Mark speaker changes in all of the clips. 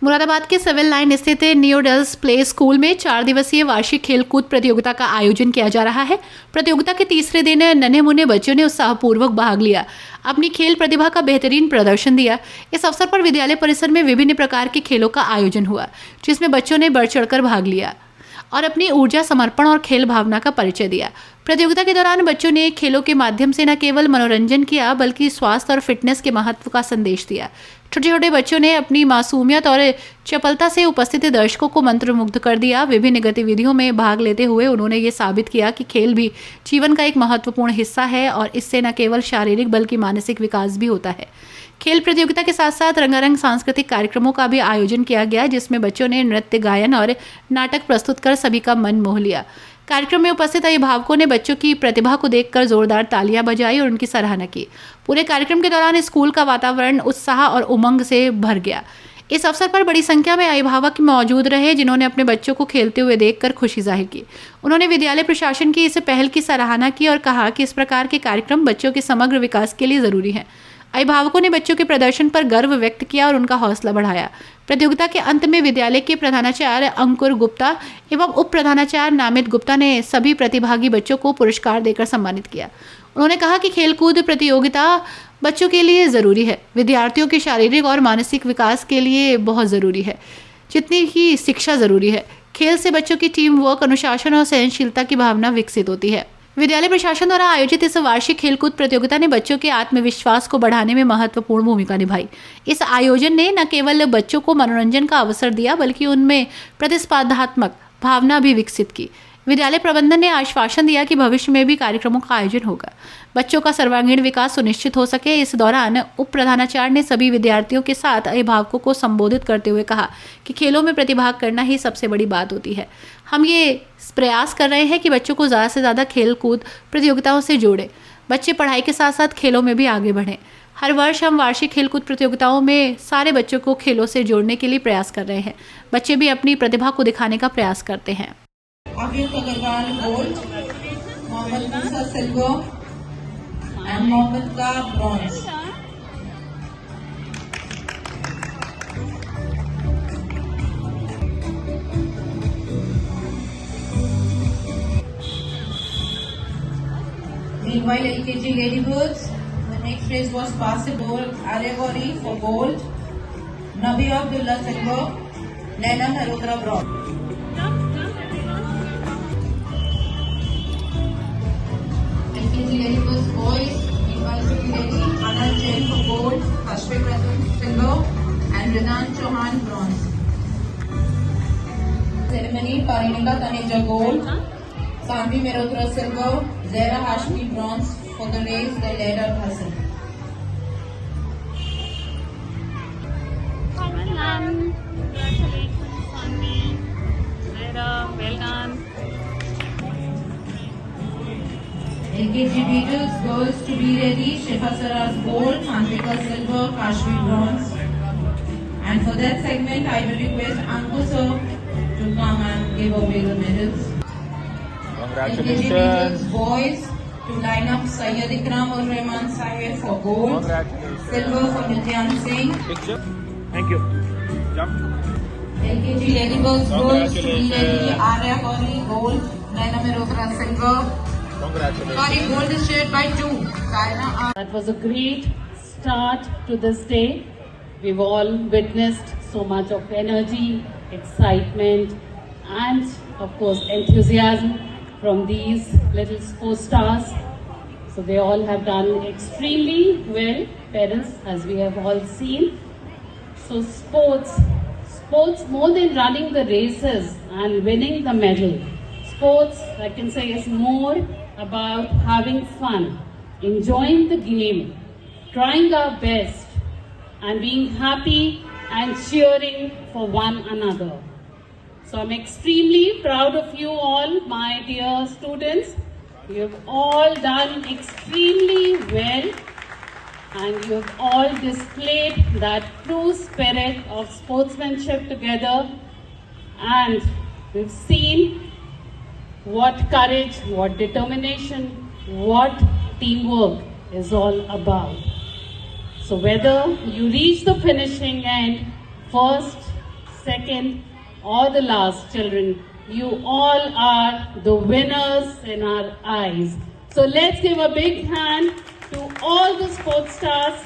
Speaker 1: मुरादाबाद के civil line स्थित noodles play school में 4 दिवसीय वार्षिक खेलकूद प्रतियोगिता का आयोजन किया जा रहा है। प्रतियोगिता के तीसरे दिन नन्हे मुन्ने बच्चों ने उत्साहपूर्वक भाग लिया, अपनी खेल प्रतिभा का बेहतरीन प्रदर्शन दिया। इस अवसर पर विद्यालय परिसर में विभिन्न प्रकार के खेलों का आयोजन हुआ, जिसमें बच्चों ने बढ़ चढ़कर भाग लिया और अपनी ऊर्जा, समर्पण और खेल भावना का परिचय दिया। प्रतियोगिता के दौरान बच्चों ने खेलों के माध्यम से न केवल मनोरंजन किया, बल्कि स्वास्थ्य और फिटनेस के महत्व का संदेश दिया। छोटे छोटे बच्चों ने अपनी मासूमियत और चपलता से उपस्थित दर्शकों को मंत्रमुग्ध कर दिया। विभिन्न गतिविधियों में भाग लेते हुए उन्होंने ये साबित किया कि खेल भी जीवन का एक महत्वपूर्ण हिस्सा है और इससे न केवल शारीरिक बल्कि मानसिक विकास भी होता है। खेल प्रतियोगिता के साथ साथ रंगारंग सांस्कृतिक कार्यक्रमों का भी आयोजन किया गया, जिसमें बच्चों ने नृत्य, गायन और नाटक प्रस्तुत कर सभी का मन मोह लिया। कार्यक्रम में उपस्थित अभिभावकों ने बच्चों की प्रतिभा को देखकर जोरदार तालियां बजाई और उनकी सराहना की। पूरे कार्यक्रम के दौरान स्कूल का वातावरण उत्साह और उमंग से भर गया। इस अवसर पर बड़ी संख्या में अभिभावक मौजूद रहे, जिन्होंने अपने बच्चों को खेलते हुए देखकर खुशी जाहिर की। उन्होंने विद्यालय प्रशासन की इस पहल की सराहना की और कहा कि इस प्रकार के कार्यक्रम बच्चों के समग्र विकास के लिए जरूरी हैं। अभिभावकों ने बच्चों के प्रदर्शन पर गर्व व्यक्त किया और उनका हौसला बढ़ाया। प्रतियोगिता के अंत में विद्यालय के प्रधानाचार्य अंकुर गुप्ता एवं उप प्रधानाचार्य नामित गुप्ता ने सभी प्रतिभागी बच्चों को पुरस्कार देकर सम्मानित किया। उन्होंने कहा कि खेलकूद प्रतियोगिता बच्चों के लिए ज़रूरी है, विद्यार्थियों के शारीरिक और मानसिक विकास के लिए बहुत ज़रूरी है, जितनी ही शिक्षा ज़रूरी है। खेल से बच्चों की टीम वर्क, अनुशासन और सहनशीलता की भावना विकसित होती है। विद्यालय प्रशासन द्वारा आयोजित इस वार्षिक खेलकूद प्रतियोगिता ने बच्चों के आत्मविश्वास को बढ़ाने में महत्वपूर्ण भूमिका निभाई। इस आयोजन ने न केवल बच्चों को मनोरंजन का अवसर दिया, बल्कि उनमें प्रतिस्पर्धात्मक भावना भी विकसित की। विद्यालय प्रबंधन ने आश्वासन दिया कि भविष्य में भी कार्यक्रमों का आयोजन होगा, बच्चों का सर्वांगीण विकास सुनिश्चित हो सके। इस दौरान उप प्रधानाचार्य ने सभी विद्यार्थियों के साथ अभिभावकों को संबोधित करते हुए कहा कि खेलों में प्रतिभाग करना ही सबसे बड़ी बात होती है। हम ये प्रयास कर रहे हैं कि बच्चों को ज़्यादा से ज़्यादा खेल कूद प्रतियोगिताओं से जोड़ें, बच्चे पढ़ाई के साथ साथ खेलों में भी आगे बढ़ें। हर वर्ष हम वार्षिक खेलकूद प्रतियोगिताओं में सारे बच्चों को खेलों से जोड़ने के लिए प्रयास कर रहे हैं। बच्चे भी अपनी प्रतिभा को दिखाने का प्रयास करते हैं।
Speaker 2: Akhil Agarwal gold, Mohammad Musa silver, and Mohammad Ka bronze. Meanwhile, LKG Ladybirds, the next race was Basketball Aryagori for gold, Nabi Abdullah silver, Naina Harudra bronze. Ladybirds boys, meanwhile lady Anand Jain for gold, Ashwin Rajan silver, and Rinan Chauhan bronze. Ceremony Parinika Taneja gold, Sanvi Mehrotra silver, Zara Hashmi bronze. For the race, they led up Hassan.
Speaker 3: Congratulations, Sanvi. Zara, well done.
Speaker 2: LKG Beatles girls to be ready, Shifa Saras gold, Mantika silver, Kashmir bronze. And for that segment, I will request Anku sir to come and give away the medals. LKG Beatles boys to line up Syed Ikram or Rahman Sahib for gold, silver for Nityan Singh.
Speaker 4: Thank you. Jump.
Speaker 2: LKG Ladybirds girls to be ready, Arya Gauri gold, Naina Mehrotra silver. Sorry, gold is shared by 2.
Speaker 3: That was a great start to this day. We've all witnessed so much of energy, excitement, and of course enthusiasm from these little sports stars. So they all have done extremely well, parents, as we have all seen. So sports more than running the races and winning the medal. Sports, I can say, is more about having fun, enjoying the game, trying our best, and being happy and cheering for one another. So I'm extremely proud of you all, my dear students. You have all done extremely well, and you have all displayed that true spirit of sportsmanship together, and we've seen what courage, what determination, what teamwork is all about. So whether you reach the finishing end first, second or the last children, you all are the winners in our eyes. So let's give a big hand to all the sports stars.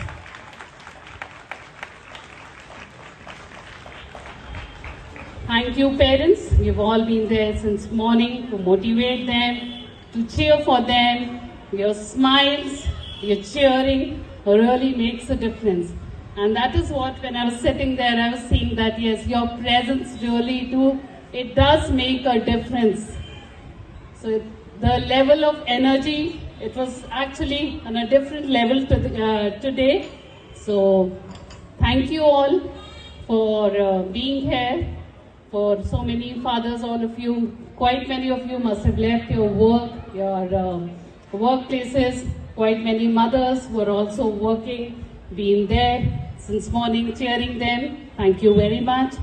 Speaker 3: Thank you, parents. You've all been there since morning to motivate them, to cheer for them. Your smiles, your cheering really makes a difference. And that is what, when I was sitting there, I was seeing that, yes, your presence really it does make a difference. So the level of energy, it was actually on a different level today. So thank you all for being here. For so many fathers, all of you, quite many of you must have left your work, your workplaces. Quite many mothers were also working, been there since morning, cheering them. Thank you very much.